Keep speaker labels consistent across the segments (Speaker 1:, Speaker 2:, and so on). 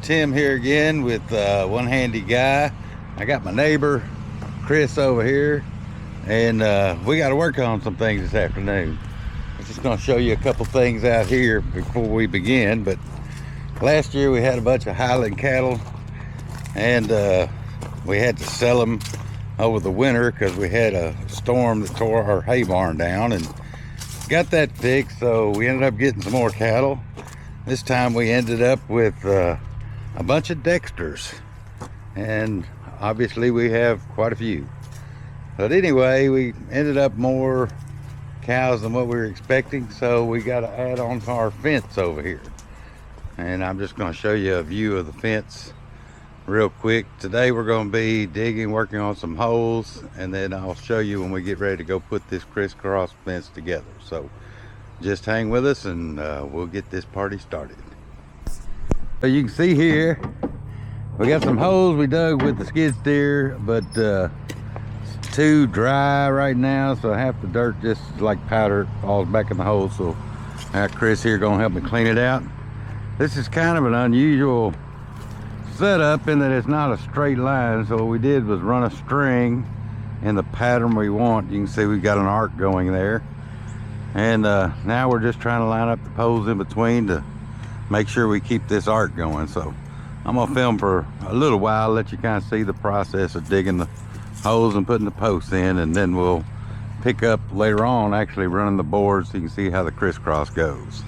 Speaker 1: Tim here again with One Handy Guy. I got my neighbor Chris over here, and we got to work on some things this afternoon. I'm just going to show you a couple things out here before we begin. But last year we had a bunch of Highland cattle, and we had to sell them over the winter because we had a storm that tore our hay barn down, and got that fixed. So we ended up getting some more cattle. This time we ended up with a bunch of Dexters, and obviously we have quite a few. But anyway, we ended up more cows than what we were expecting, so we got to add on to our fence over here. And I'm just going to show you a view of the fence real quick. Today we're going to be digging, working on some holes, and then I'll show you when we get ready to go put this Criss Cross fence together. So just hang with us, and we'll get this party started. So you can see here, we got some holes we dug with the skid steer, but it's too dry right now, so half the dirt just like powder falls back in the hole. So Chris here gonna help me clean it out. This is kind of an unusual setup in that it's not a straight line. So what we did was run a string in the pattern we want. You can see we've got an arc going there. And now we're just trying to line up the poles in between to make sure we keep this arc going. So I'm gonna film for a little while, let you kind of see the process of digging the holes and putting the posts in, and then we'll pick up later on actually running the boards so you can see how the Criss Cross goes.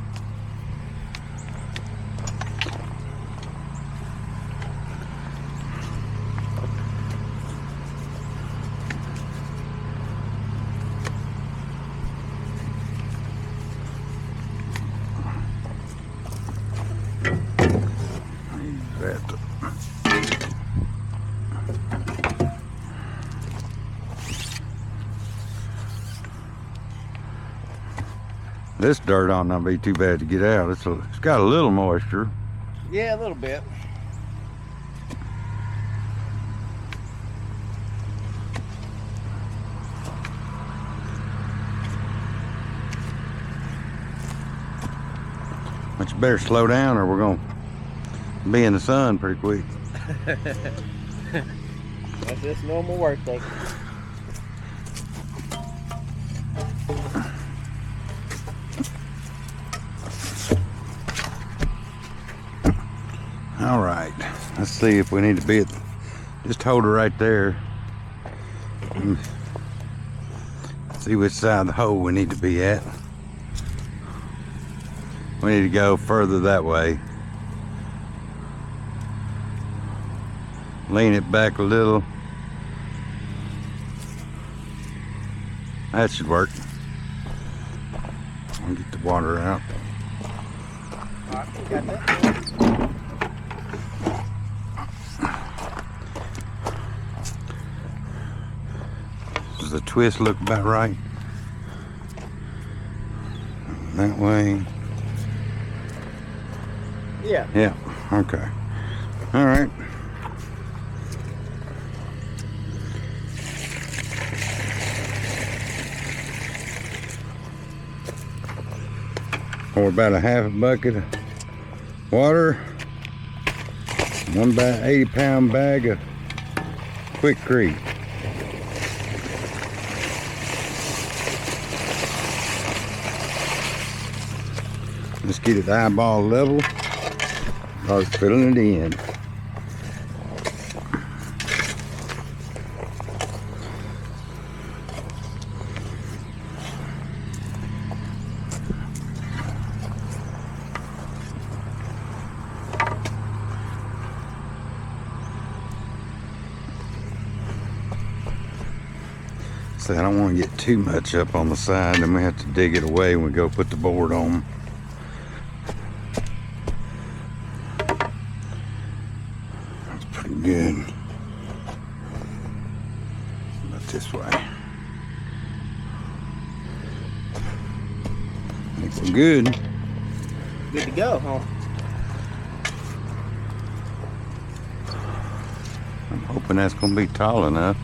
Speaker 1: This dirt ought not be too bad to get out. It's got a little moisture.
Speaker 2: Yeah, a little bit.
Speaker 1: But you better slow down or we're gonna be in the sun pretty quick.
Speaker 2: That's just normal work day.
Speaker 1: All right, let's see if we need to be at, just hold her right there. See which side of the hole we need to be at. We need to go further that way. Lean it back a little. That should work. I'll get the water out.
Speaker 2: All right, you got that?
Speaker 1: Does the twist look about right? That way.
Speaker 2: Yeah.
Speaker 1: Yeah, okay. All right. Pour about a half a bucket of water, 1 by 80-pound bag of Quick Creek. Let's get it eyeball level. Start filling it in. So I don't want to get too much up on the side, and we have to dig it away when we go put the board on. Good. About this way. I think we're good.
Speaker 2: Good to go, huh?
Speaker 1: I'm hoping that's going to be tall enough.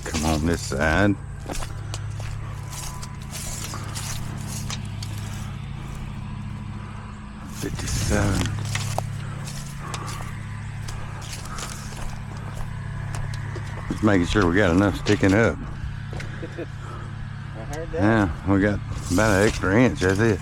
Speaker 1: Come on this side. side. $57. Just making sure we got enough sticking up.
Speaker 2: I heard that.
Speaker 1: Yeah, we got about an extra inch, that's it.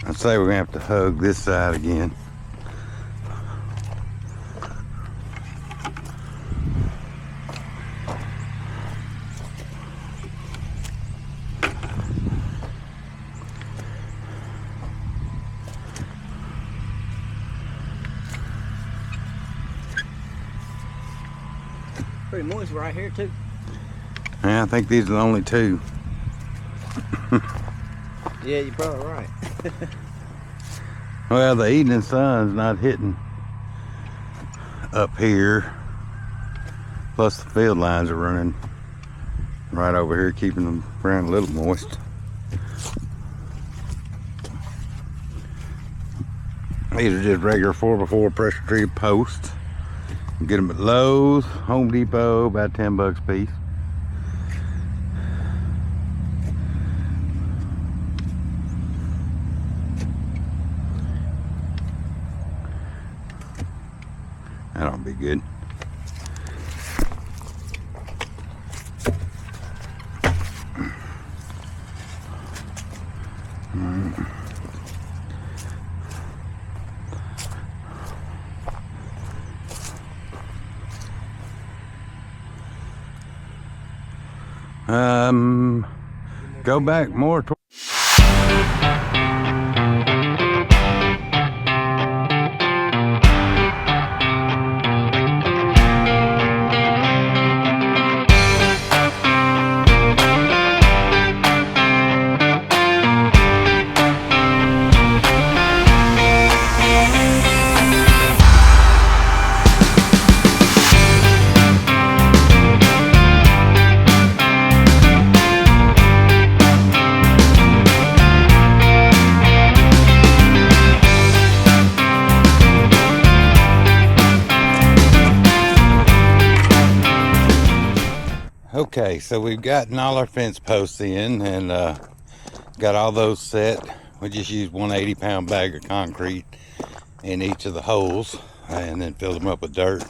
Speaker 1: I'd say we're gonna have to hug this side again.
Speaker 2: Pretty moist right here too.
Speaker 1: Yeah, I think these are the only two.
Speaker 2: Yeah, you're probably right.
Speaker 1: Well, the evening sun's not hitting up here. Plus the field lines are running right over here, keeping the ground a little moist. These are just regular 4x4 pressure treated posts. You get them at Lowe's, Home Depot, about 10 bucks a piece. That'll be good. Go back more toward Okay, so we've gotten all our fence posts in and got all those set. We just used 180-pound bag of concrete in each of the holes and then filled them up with dirt.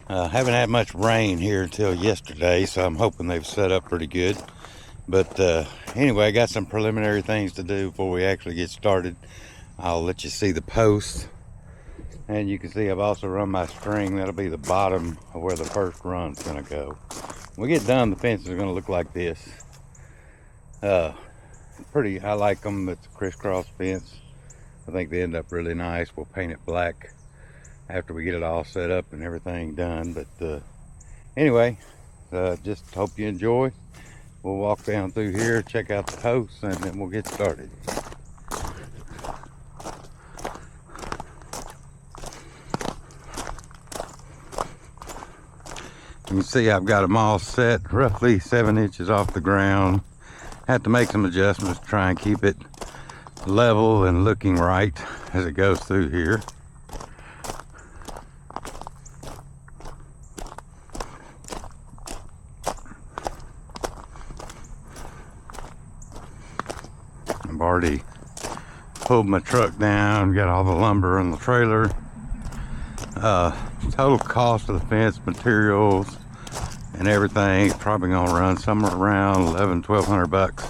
Speaker 1: Haven't had much rain here until yesterday, so I'm hoping they've set up pretty good. But anyway, I got some preliminary things to do before we actually get started. I'll let you see the posts. And you can see I've also run my string. That'll be the bottom of where the first run's gonna go. When we get done, the fences are gonna look like this. Pretty, I like them. It's a Criss Cross fence. I think they end up really nice. We'll paint it black after we get it all set up and everything done. But anyway, just hope you enjoy. We'll walk down through here, check out the posts, and then we'll get started. You can see I've got them all set roughly 7 inches off the ground. Have to make some adjustments to try and keep it level and looking right as it goes through here. I've already pulled my truck down, got all the lumber in the trailer. Total cost of the fence, materials, and everything is probably gonna run somewhere around 1,100–1,200 bucks.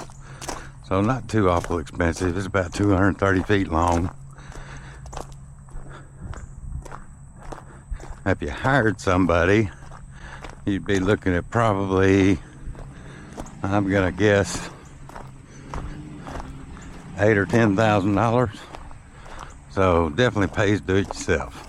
Speaker 1: So not too awful expensive. It's about 230 feet long. If you hired somebody, you'd be looking at probably, I'm gonna guess, $8,000 or $10,000. So definitely pays to do it yourself.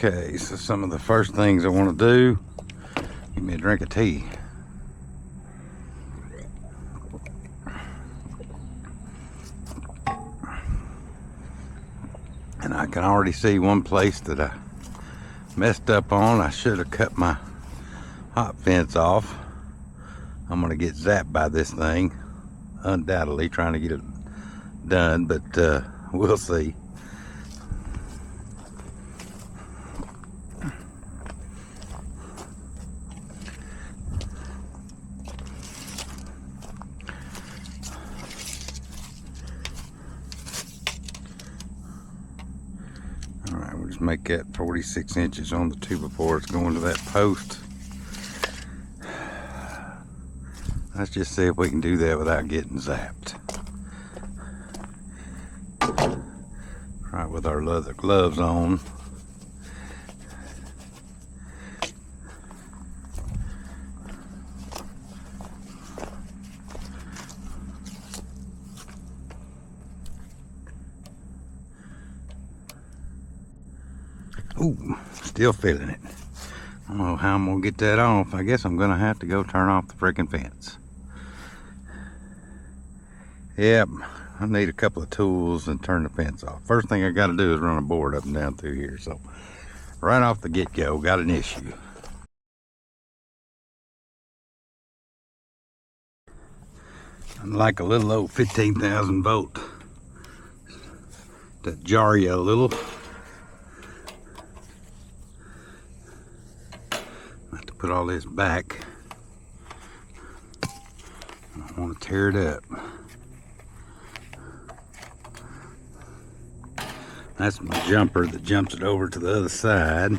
Speaker 1: Okay, so some of the first things I want to do, give me a drink of tea. And I can already see one place that I messed up on. I should have cut my hot fence off. I'm gonna get zapped by this thing, undoubtedly trying to get it done, but we'll see. All right, we'll just make that 46 inches on the 2x4. It's going to that post. Let's just see if we can do that without getting zapped. Right, with our leather gloves on. Ooh, still feeling it. I don't know how I'm gonna get that off. I guess I'm gonna have to go turn off the freaking fence. Yep, I need a couple of tools and turn the fence off. First thing I gotta do is run a board up and down through here. So right off the get-go, got an issue. I'm like a little old 15,000 volt. That jar you a little. I have to put all this back. I don't want to tear it up. That's my jumper that jumps it over to the other side.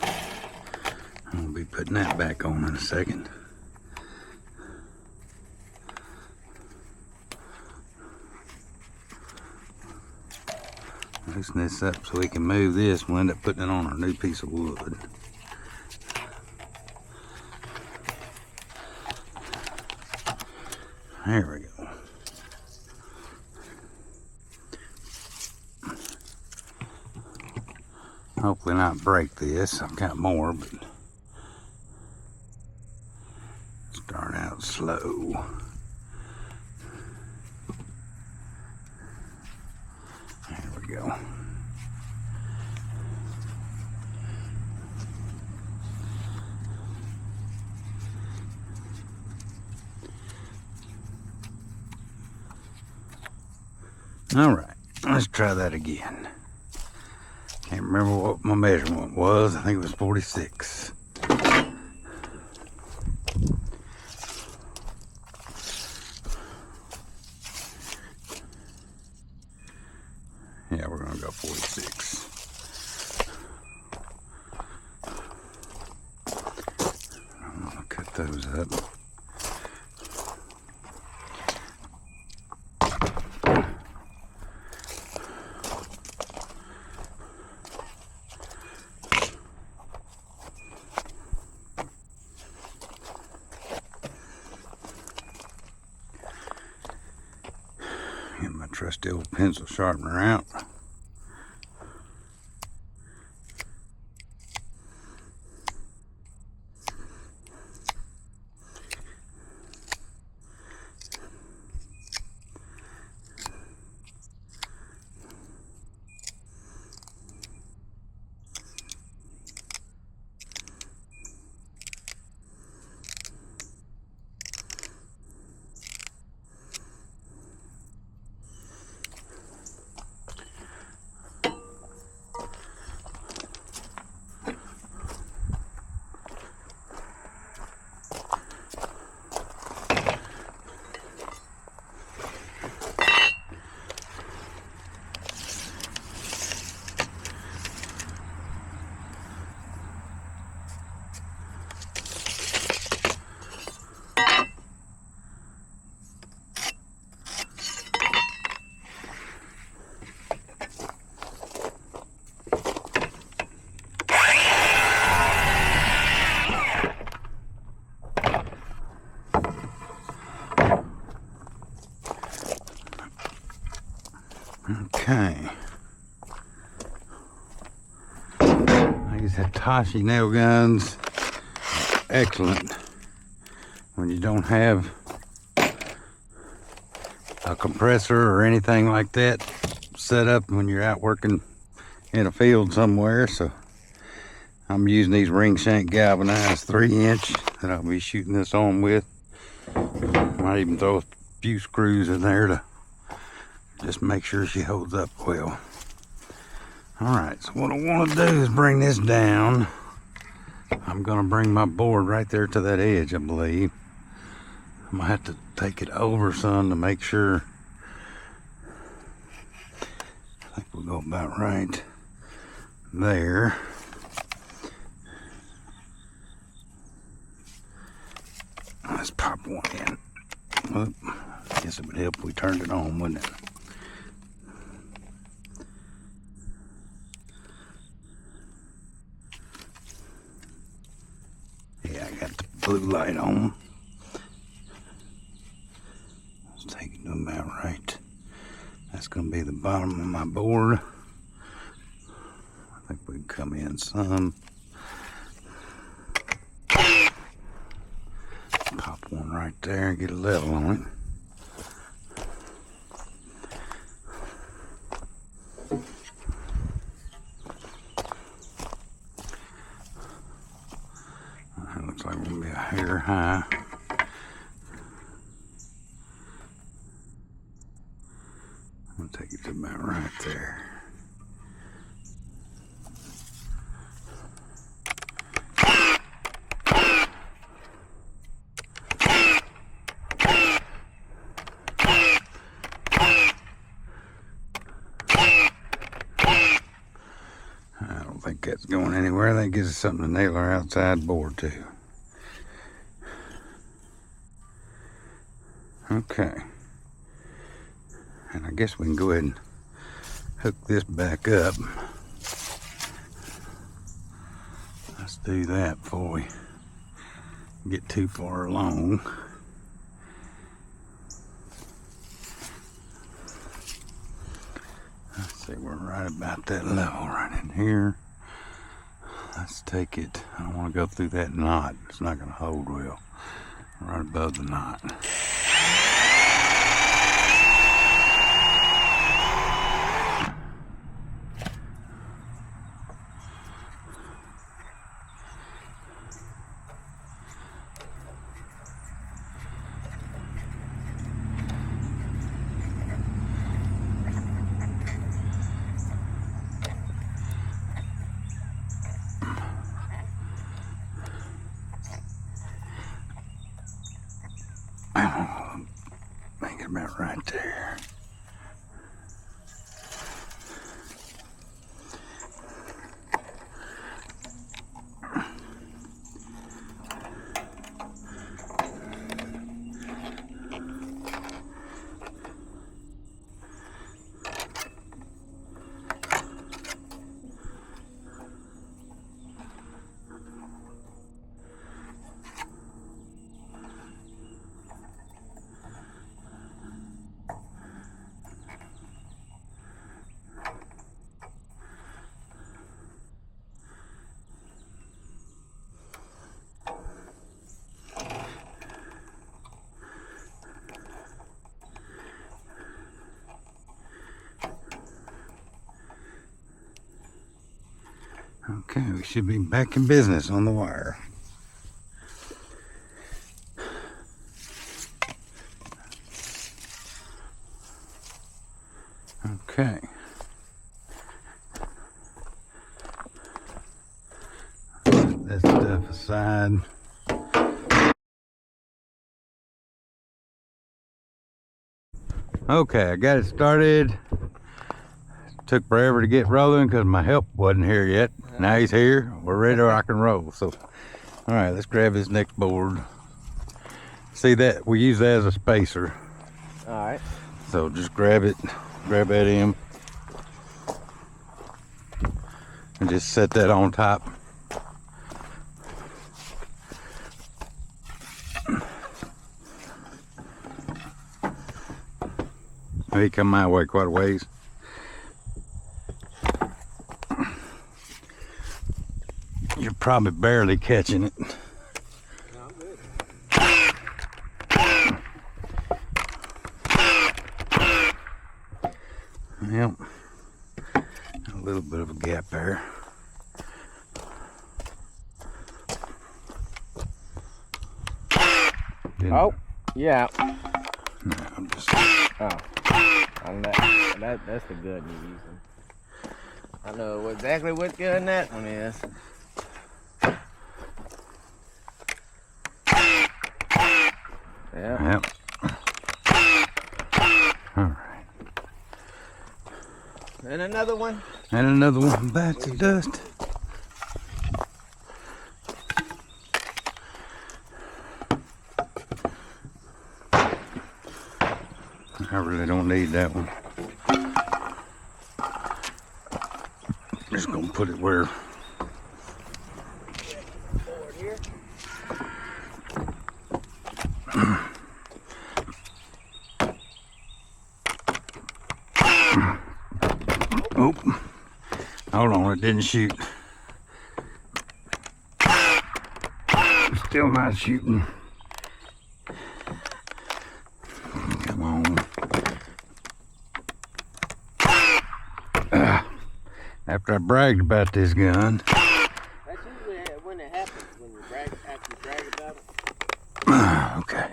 Speaker 1: I'm gonna be putting that back on in a second. Loosen this up so we can move this. We'll end up putting it on our new piece of wood. There we go. Hopefully not break this. I've got more, but start out slow. There we go. All right, let's try that again. Can't remember what my measurement was. I think it was 46. Yeah, we're gonna go 46. I'm gonna cut those up. Get my trusty old pencil sharpener out. Hitachi nail guns, excellent when you don't have a compressor or anything like that set up when you're out working in a field somewhere. So I'm using these ring shank galvanized 3-inch that I'll be shooting this on with. Might even throw a few screws in there to just make sure she holds up well. All right, so what I want to do is bring this down. I'm gonna bring my board right there to that edge, I believe. I'm gonna have to take it over some to make sure. I think we'll go about right there. Let's pop one in. Oop, I guess it would help if we turned it on, wouldn't it? Yeah, I got the blue light on. Let's take it to about right. That's gonna be the bottom of my board. I think we can come in some. Pop one right there and get a level on it. That looks like we're gonna be a hair high. I'm gonna take it to about right there. I don't think that's going anywhere. That gives us something to nail our outside board to. Okay. And I guess we can go ahead and hook this back up. Let's do that before we get too far along. Let's see, we're right about that level right in here. Let's take it. I don't want to go through that knot. It's not going to hold well. Right above the knot. Make it about right there. Okay, we should be back in business on the wire. Okay. Set that stuff aside. Okay, I got it started. Took forever to get rolling because my help wasn't here yet. Now he's here. We're ready to rock and roll. So, all right, let's grab this next board. See that? We use that as a spacer.
Speaker 2: All right.
Speaker 1: So just grab it, grab that end, and just set that on top. He come my way quite a ways. probably barely catching it.
Speaker 2: No, I'm good.
Speaker 1: Yep. A little bit of a gap there.
Speaker 2: Oh, yeah.
Speaker 1: No, I'm just...
Speaker 2: Oh, and that's the good you're using. I know exactly what gun that one is. Yeah.
Speaker 1: Yep. All right.
Speaker 2: And another one.
Speaker 1: And another one back to dust. I really don't need that one. Just gonna put it where. Oh, hold on, it didn't shoot. Still not shooting. Come on. After I bragged about this gun.
Speaker 2: That's usually when it happens, when you brag, after you brag about it.
Speaker 1: Okay.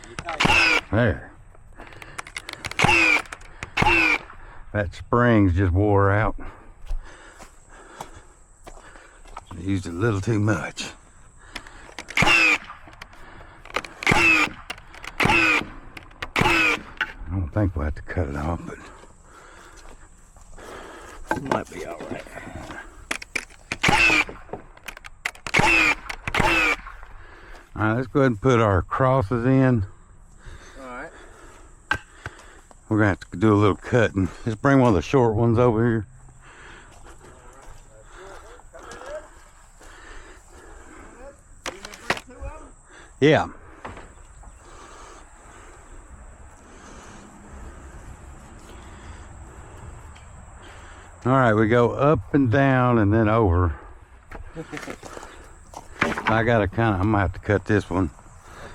Speaker 2: You tighten it.
Speaker 1: There. That spring's just wore out. I used it a little too much. I don't think we'll have to cut it off, but
Speaker 2: It might be all right.
Speaker 1: all right, let's go ahead and put our crosses in.
Speaker 2: All right.
Speaker 1: We're gonna have to do a little cutting. Just bring one of the short ones over here. Yeah. All right, we go up and down and then over. I gotta I'm gonna have to cut this one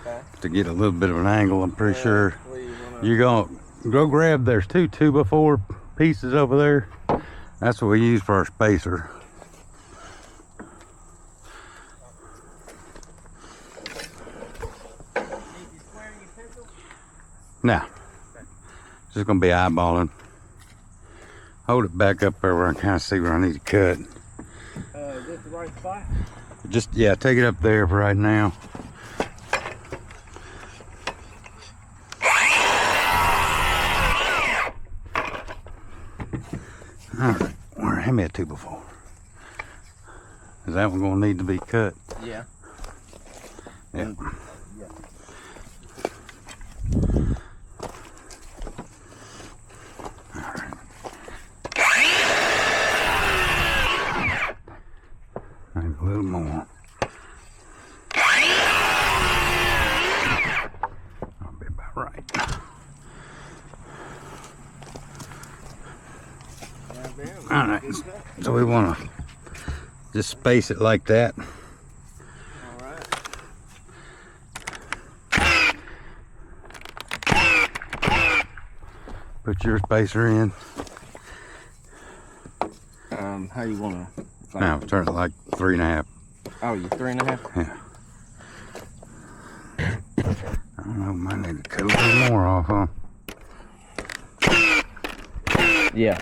Speaker 2: Okay.
Speaker 1: to get a little bit of an angle. I'm pretty sure.
Speaker 2: What do you wanna...
Speaker 1: You're gonna go grab, there's two 2x4 pieces over there. That's what we use for our spacer. Now, just gonna be eyeballing. Hold it back up there where I kind of see where I need to cut.
Speaker 2: Is this the right spot?
Speaker 1: Just, yeah, take it up there for right now. All right, hand me a 2x4. Is that one gonna need to be cut?
Speaker 2: Yeah.
Speaker 1: Yeah.
Speaker 2: Yeah.
Speaker 1: Maybe a little more. That'll be about right. All right, so we want to just space it like that.
Speaker 2: All right.
Speaker 1: Put your spacer in.
Speaker 2: How you wanna?
Speaker 1: Now turn it like 3.5.
Speaker 2: Oh, you 3.5?
Speaker 1: Yeah. I don't know, might need to cut a little more off, huh?
Speaker 2: Yeah.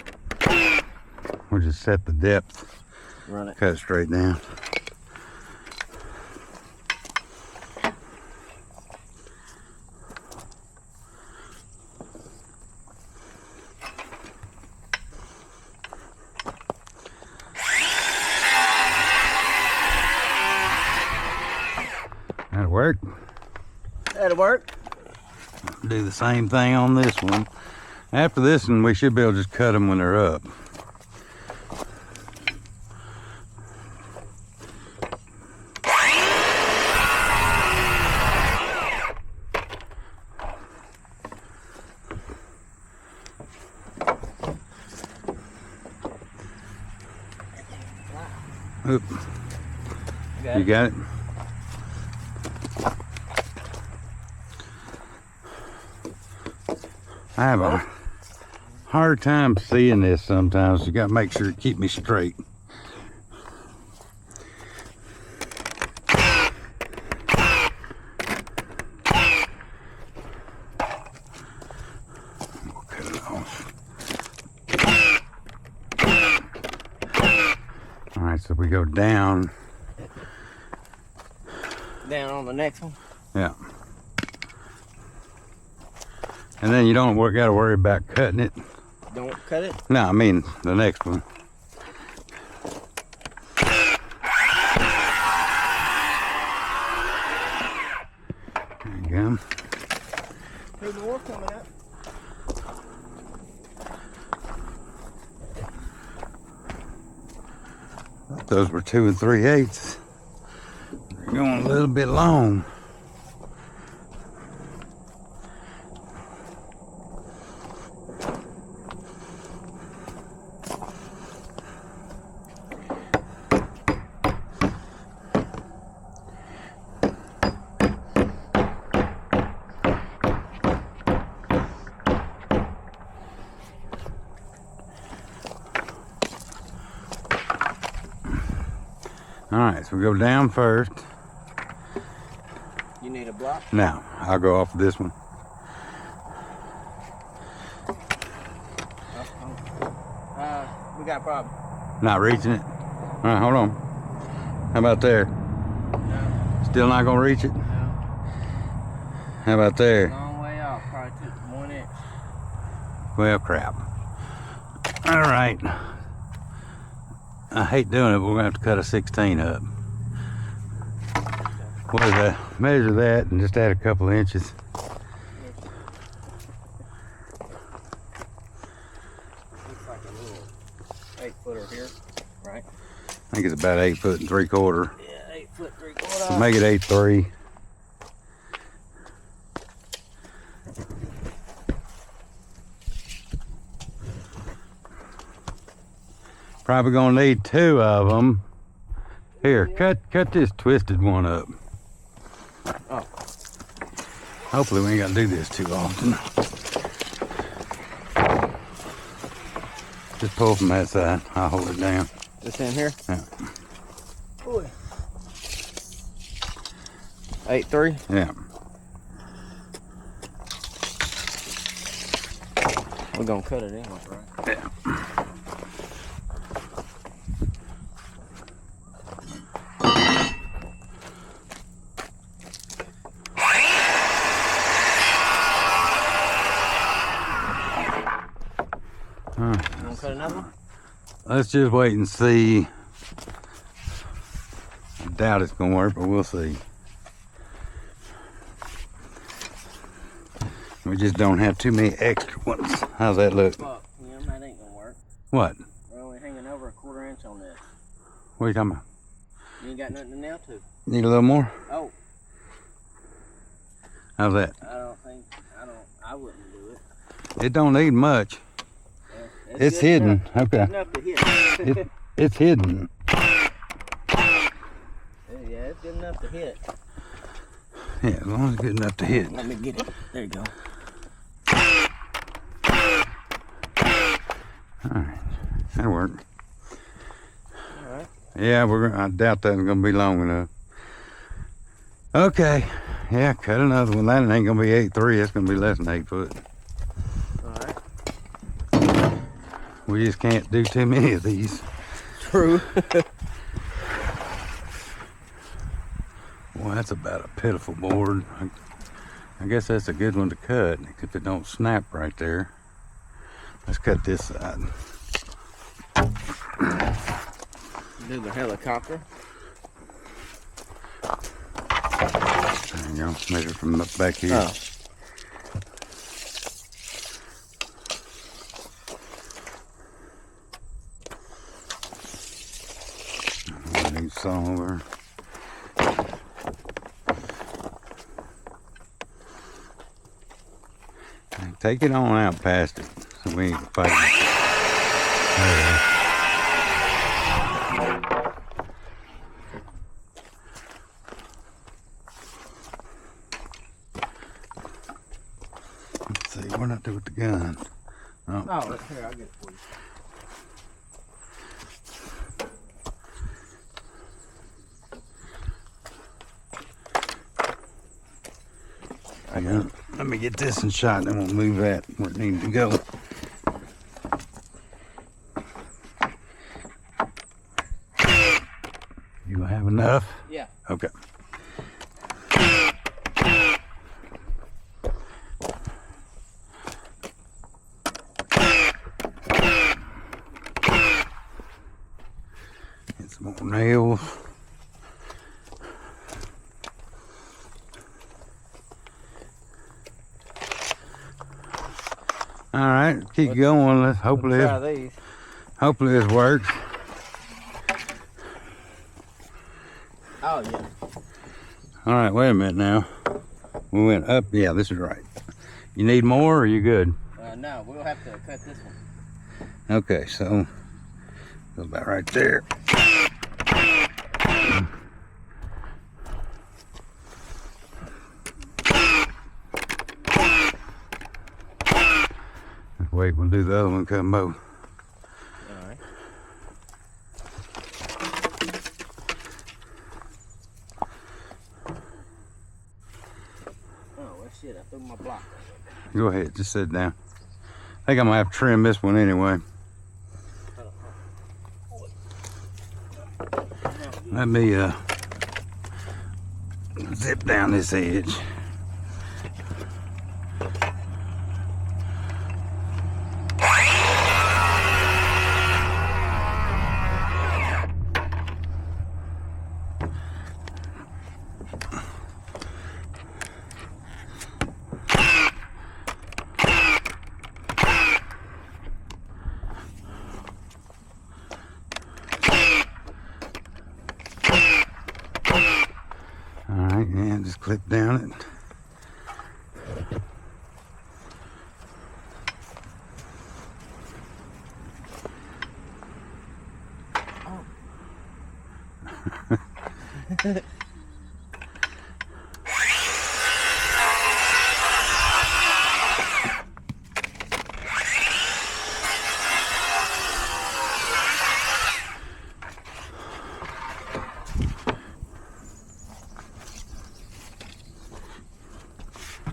Speaker 1: We'll just set the depth,
Speaker 2: Run it.
Speaker 1: cut it straight down. That'll work.
Speaker 2: That'll work.
Speaker 1: Do the same thing on this one. After this one, we should be able to just cut them when they're up. Oop. You got it? I have a hard time seeing this sometimes. You got to make sure to keep me straight. We'll cut it off. All right, so we go down.
Speaker 2: Down on the next one?
Speaker 1: Yeah. And then you don't got to worry about cutting it.
Speaker 2: Don't cut it?
Speaker 1: No, I mean the next one. There you go.
Speaker 2: Two more coming up.
Speaker 1: Those were 2 3/8. They're going a little bit long. All right, so we go down first.
Speaker 2: You need a block?
Speaker 1: Now, I'll go off this one.
Speaker 2: We got a problem.
Speaker 1: Not reaching it. All right, hold on. How about there?
Speaker 2: No.
Speaker 1: Still not gonna reach it?
Speaker 2: No.
Speaker 1: How about there?
Speaker 2: Long way off. Probably took 1 inch.
Speaker 1: Well, crap. All right. I hate doing it, but we're gonna have to cut a 16 up. What is that? Measure that and just add a couple of inches.
Speaker 2: Looks like a little 8-footer here, right?
Speaker 1: I think it's about 8 3/4.
Speaker 2: Yeah, 8 foot 3/4.
Speaker 1: Make it 8 3. Probably gonna need 2 of them. Here, cut this twisted one up.
Speaker 2: Oh.
Speaker 1: Hopefully we ain't gotta do this too often. Just pull from that side. I'll hold it down.
Speaker 2: This in here?
Speaker 1: Yeah.
Speaker 2: Boy. 8 3.
Speaker 1: Yeah.
Speaker 2: We're gonna cut it in, right?
Speaker 1: Yeah.
Speaker 2: You wanna cut another one?
Speaker 1: Let's just wait and see. I doubt it's gonna work, but we'll see. We just don't have too many extra ones. How's that look?
Speaker 2: Fuck, yeah, that ain't gonna work.
Speaker 1: What?
Speaker 2: We're only hanging over a 1/4 inch on this.
Speaker 1: What are you talking about?
Speaker 2: You ain't got nothing to nail to.
Speaker 1: Need a little more?
Speaker 2: Oh,
Speaker 1: How's that?
Speaker 2: I wouldn't do it.
Speaker 1: It don't need much.
Speaker 2: Yeah,
Speaker 1: It's
Speaker 2: good
Speaker 1: hidden.
Speaker 2: enough.
Speaker 1: Okay.
Speaker 2: Good enough to hit.
Speaker 1: It's hidden.
Speaker 2: Yeah, it's good enough to hit.
Speaker 1: Yeah, as long as it's good enough to hit.
Speaker 2: Let me get it. There you go.
Speaker 1: Alright. That'll work.
Speaker 2: Alright.
Speaker 1: Yeah, I doubt that's gonna be long enough. Okay. Yeah, cut another one. That ain't gonna be 8 3. It's gonna be less than 8 foot.
Speaker 2: Alright.
Speaker 1: We just can't do too many of these.
Speaker 2: True.
Speaker 1: Well, that's about a pitiful board. I guess that's a good one to cut if it don't snap right there. Let's cut this side.
Speaker 2: Do the helicopter.
Speaker 1: There you go. Measure from up back here.
Speaker 2: Oh.
Speaker 1: Saw over. Take it on out past it so we ain't fighting. What did I do with the gun? Oh,
Speaker 2: Oh, here, I'll get it for you.
Speaker 1: yeah. Let me get this in shot, then we'll move that where it needs to go. You gonna have enough?
Speaker 2: Yeah.
Speaker 1: Okay. Get some more nails. All right, keep going. Let's hopefully
Speaker 2: try these.
Speaker 1: Hopefully this works.
Speaker 2: Oh yeah.
Speaker 1: All right, wait a minute now. We went up. Yeah, this is right. You need more, or are you good?
Speaker 2: No, we'll have to cut this one.
Speaker 1: Okay, so go about right there. Wait, we'll do the other one, cut both.
Speaker 2: All right. Oh, well, shit, I threw my block.
Speaker 1: Go ahead, just sit down. I think I'm gonna have to trim this one anyway. Let me zip down this edge. Alright, yeah, just clip down it.
Speaker 2: Oh.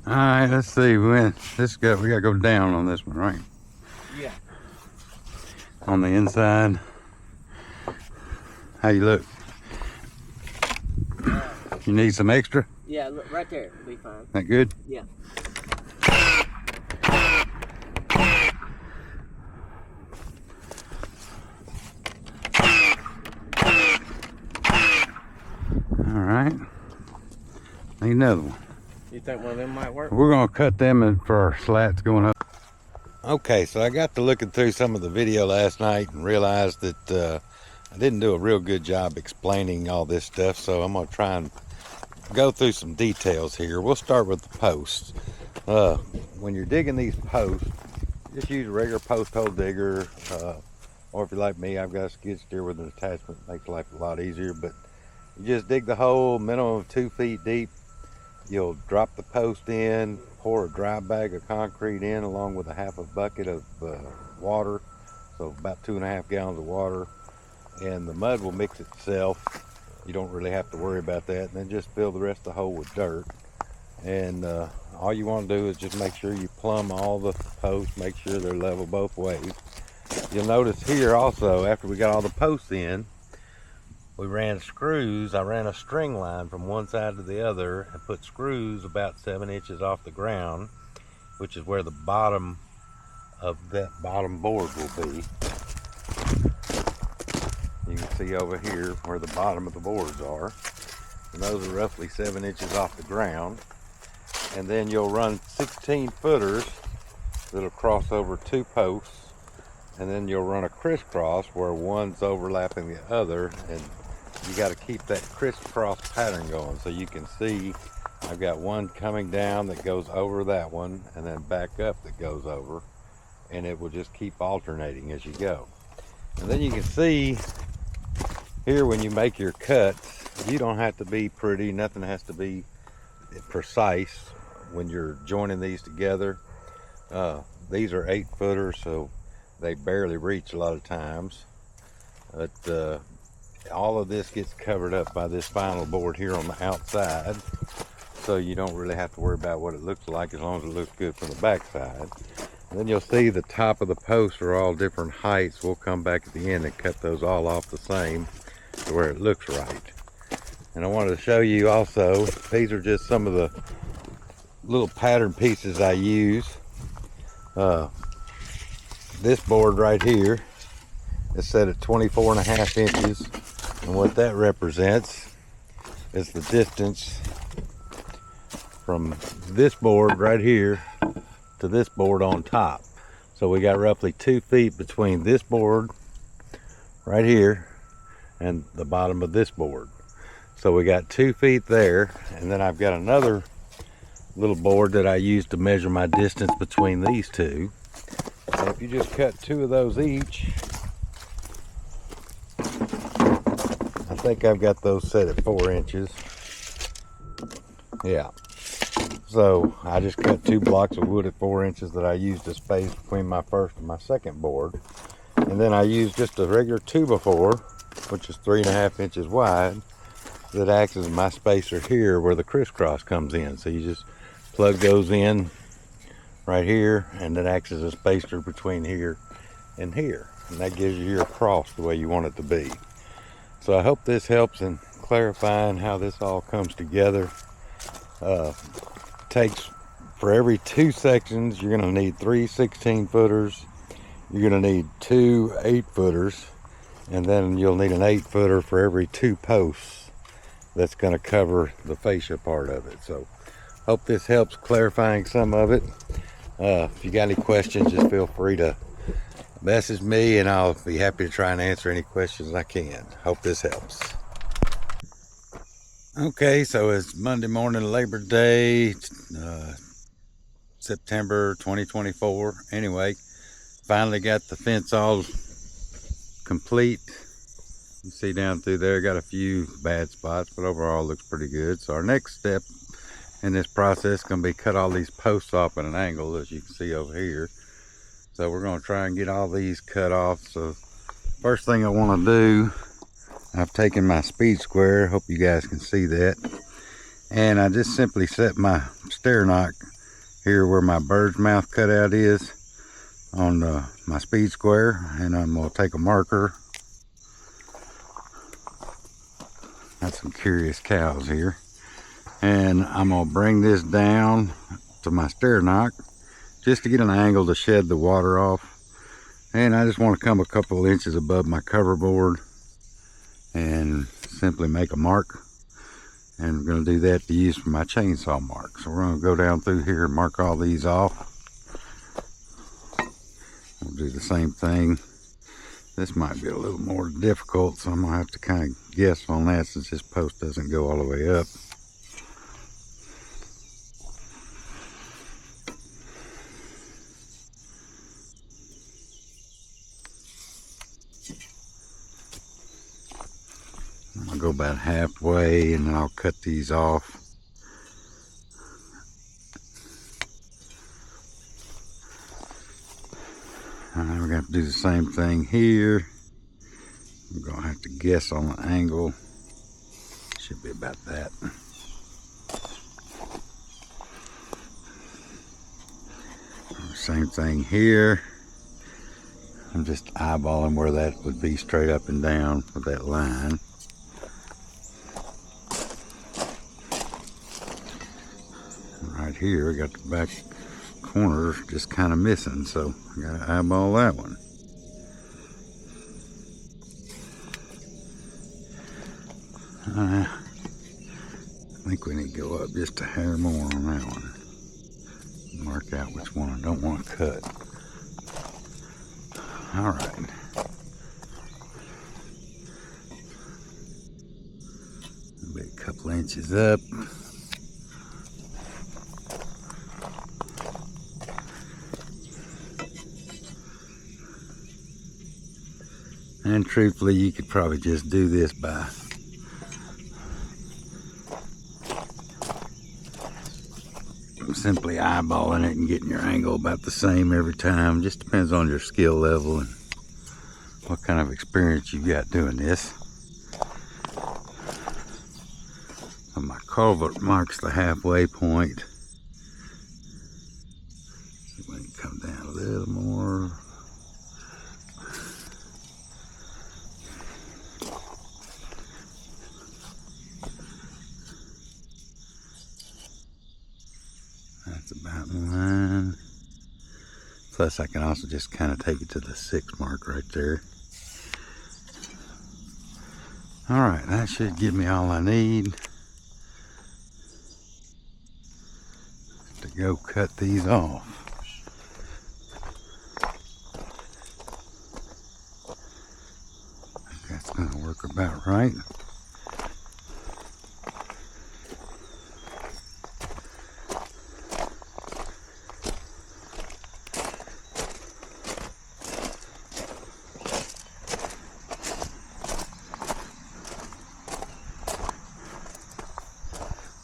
Speaker 1: All right, let's see. We gotta go down on this one, right?
Speaker 2: Yeah.
Speaker 1: On the inside. How you look? You need some extra?
Speaker 2: Yeah, look right there. It'll be fine.
Speaker 1: That good?
Speaker 2: Yeah.
Speaker 1: All right. Need another one.
Speaker 2: You think one of them might work?
Speaker 1: We're gonna cut them in for our slats going up. Okay, so I got to looking through some of the video last night and realized that I didn't do a real good job explaining all this stuff, so I'm gonna try and go through some details here. We'll start with the posts. When you're digging these posts, just use a regular post hole digger, or if you're like me, I've got a skid steer with an attachment. Makes life a lot easier, but you just dig the hole minimum of 2 feet deep. You'll drop the post in, pour a dry bag of concrete in along with a half a bucket of water, so about 2.5 gallons of water, and the mud will mix itself. You don't really have to worry about that. And then just fill the rest of the hole with dirt. And all you want to do is just make sure you plumb all the posts, make sure they're level both ways. You'll notice here also, after we got all the posts in, we ran screws. I ran a string line from one side to the other and put screws about 7 inches off the ground, which is where the bottom of that bottom board will be. You can see over here where the bottom of the boards are. And those are roughly 7 inches off the ground. And then you'll run 16 footers that'll cross over 2 posts. And then you'll run a crisscross where one's overlapping the other, and you got to keep that crisscross pattern going. So you can see I've got one coming down that goes over that one, and then back up that goes over, and it will just keep alternating as you go. And then you can see here when you make your cuts, you don't have to be pretty, nothing has to be precise when you're joining these together. These are 8-footers, so they barely reach a lot of times. But all of this gets covered up by this vinyl board here on the outside, so you don't really have to worry about what it looks like as long as it looks good from the backside. And then you'll see the top of the posts are all different heights. We'll come back at the end and cut those all off the same to where it looks right. And I wanted to show you also, these are just some of the little pattern pieces I use. This board right here is set at 24.5 inches, and what that represents is the distance from this board right here to this board on top. So we got roughly 2 feet between this board right here and the bottom of this board. So we got 2 feet there, and then I've got another little board that I use to measure my distance between these two. And if you just cut 2 of those each, I think I've got those set at 4 inches. Yeah. So I just cut 2 blocks of wood at 4 inches that I used to space between my first and my second board. And then I used just a regular 2x4, which is 3.5 inches wide, that acts as my spacer here where the Criss Cross comes in. So you just plug those in right here, and it acts as a spacer between here and here. And that gives you your cross the way you want it to be. So I hope this helps in clarifying how this all comes together. Takes, for every 2 sections, you're going to need 3 16-footers. You're going to need 2 8-footers, and then you'll need an 8-footer for every 2 posts. That's going to cover the fascia part of it. So hope this helps clarifying some of it. If you got any questions, just feel free to message me, and I'll be happy to try and answer any questions I can. Hope this helps. Okay, so it's Monday morning, Labor Day, September 2024. Anyway, finally got the fence all complete. You see down through there, got a few bad spots, but overall looks pretty good. So our next step in this process is going to be cut all these posts off at an angle, as you can see over here. So we're going to try and get all these cut off. So first thing I want to do, I've taken my speed square, hope you guys can see that, and I just simply set my stair knock here where my bird's mouth cutout is on my speed square, and I'm going to take a marker. Got some curious cows here, and I'm going to bring this down to my stair knock just to get an angle to shed the water off. And I just want to come a couple inches above my cover board and simply make a mark, and I'm going to do that to use for my chainsaw mark. So we're going to go down through here and mark all these off. We'll do the same thing. This might be a little more difficult, so I'm going to have to kind of guess on that since this post doesn't go all the way up. I'll go about halfway, and then I'll cut these off. We're going to have to do the same thing here. We're going to have to guess on the angle. Should be about that. Same thing here. I'm just eyeballing where that would be straight up and down with that line. Right here, I got the back corner just kind of missing, so I got to eyeball that one. I think we need to go up just a hair more on that one. Mark out which one I don't want to cut. All right. Maybe a couple inches up. And truthfully, you could probably just do this by simply eyeballing it and getting your angle about the same every time. Just depends on your skill level and what kind of experience you've got doing this. So my culvert marks the halfway point. We can come down a little more. That's about in line. Plus I can also just kind of take it to the 6 mark right there. All right, that should give me all I need to go cut these off. That's gonna work about right.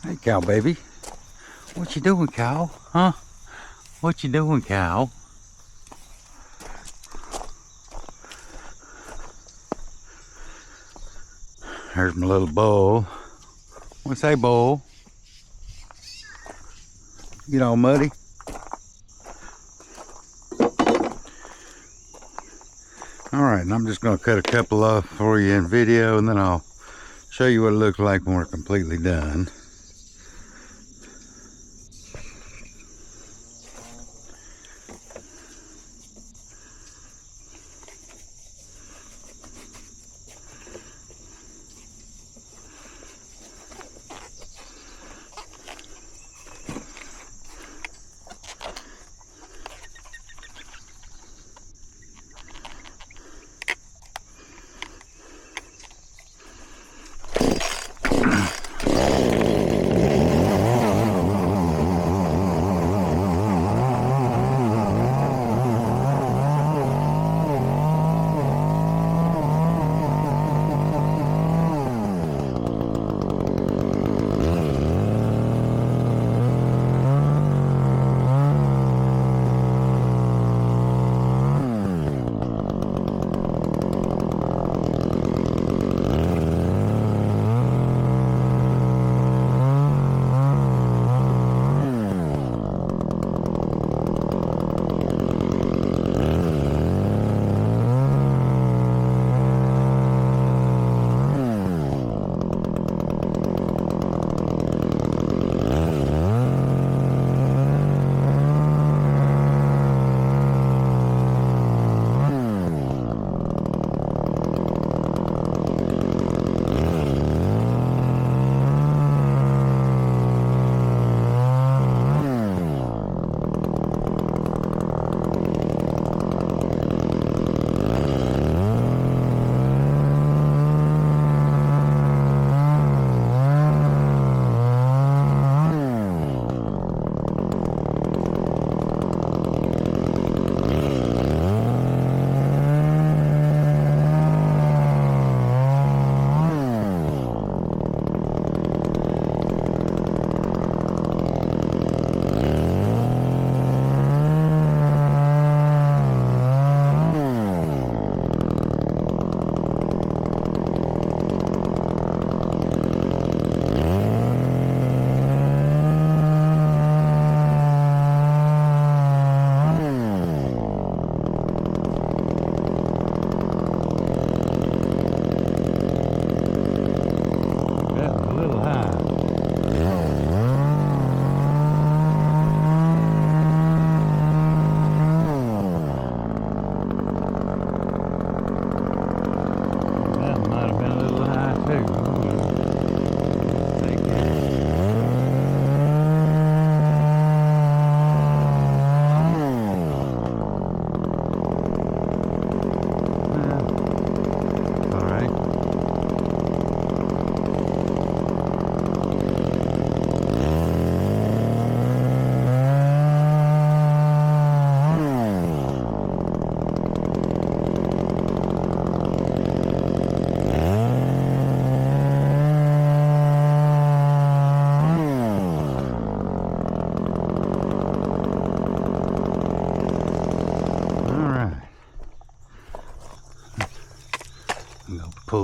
Speaker 1: Hey, cow baby. What you doing, cow? Huh? What you doing, cow? There's my little bull. What's that, bull? Get all muddy. All right, and I'm just gonna cut a couple off for you in video, and then I'll show you what it looks like when we're completely done.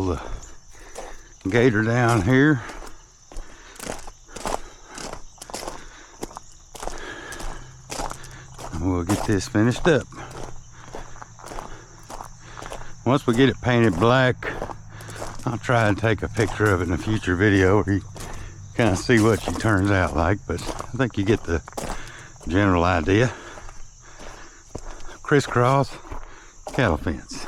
Speaker 1: pull the gator down here. And we'll get this finished up. Once we get it painted black, I'll try and take a picture of it in a future video where you kind of see what she turns out like, but I think you get the general idea. Criss Cross cattle fence.